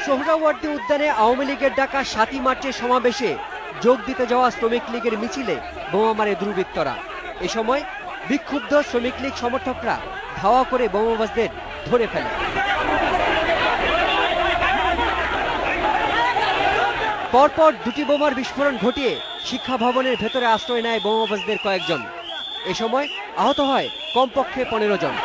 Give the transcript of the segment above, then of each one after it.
সোহরাওয়ার্দী উদ্যানে আওয়ামী লীগের ডাকা ৭ই মার্চের সমাবেশে যোগ দিতে যাওয়া শ্রমিক লীগের মিছিলে বোমা মারে দুর্বৃত্তরা। এ সময় বিক্ষুব্ধ শ্রমিক লীগ সমর্থকরা ধাওয়া করে বোমাবাজদের ধরে ফেলে। পরপর দুটি বোমার বিস্ফোরণ ঘটিয়ে শিক্ষা ভবনের ভেতরে আশ্রয় নেয় বোমাবাজদের কয়েকজন। এ সময় আহত হয় কমপক্ষে ১৫ জন।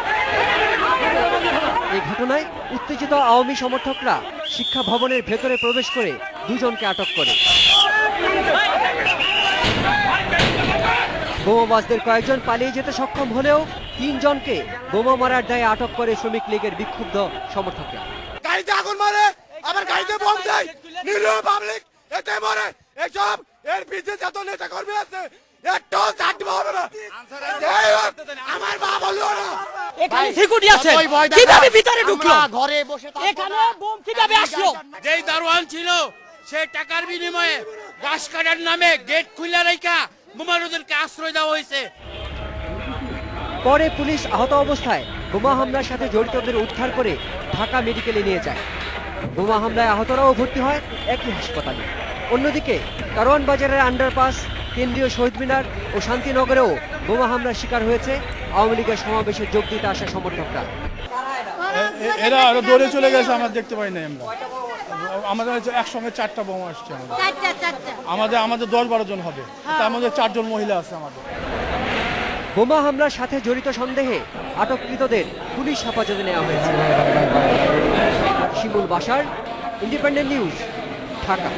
এই ঘটনায় উত্তেজিত আওয়ামী সমর্থকরা শিক্ষা ভবনের ভেতরে প্রবেশ করে দুজনকে আটক করে। বোমাবাজদের কয়েকজন পালিয়ে যেতে সক্ষম হলেও ৩ জনকে বোমা মারার দায়ে আটক করে শ্রমিক লীগের বিক্ষুব্ধ সমর্থকরা। গাড়িতে আগুন মারে, আবার গাড়িতে বোম দেয়, নিরীহ পাবলিক এতে মরে। এসব এর পিছে যত নেতা কর্মী আছে একটু চাটবে হবে না। আমার মা বললো না এখানে সিকিউরিটি আছে, কিভাবে ভিতরে ঢুকলো? ঘরে বসে এখানে বোম কিভাবে আসলো? যেই দারোয়ান ছিল সে টাকার বিনিময়ে গাছ কাটার নামে গেট খুলে রেখা বোমারুদেরকে আশ্রয় দেওয়া হয়েছে। পরে পুলিশ আহত অবস্থায় বোমা হামলার সাথে জড়িতদের উদ্ধার করে ঢাকা মেডিকেলে নিয়ে যায়। বোমা হামলায় আহতরাও ভর্তি হয় একই হাসপাতালে। অন্যদিকে কারওয়ান বাজারের আন্ডারপাস, কেন্দ্রীয় শহীদ মিনার ও শান্তিনগরেও বোমা হামলার শিকার হয়েছে আওয়ামী লীগের সমাবেশে যোগ দিতে আসা সমর্থকরা। এরা আরো দৌড়ে চলে গেছে, আমরা দেখতে পাই নাই। আমাদের একসঙ্গে 4টা বোমা আসছে। আমাদের 10-12 জন হবে, তার মধ্যে 4 জন মহিলা আছে আমাদের। বোমা হামলার সাথে জড়িত সন্দেহে আটককৃতদের পুলিশ হেফাজতে নেওয়া হয়েছে। শিমুল বাশার, ইন্ডিপেন্ডেন্ট নিউজ, ঢাকা।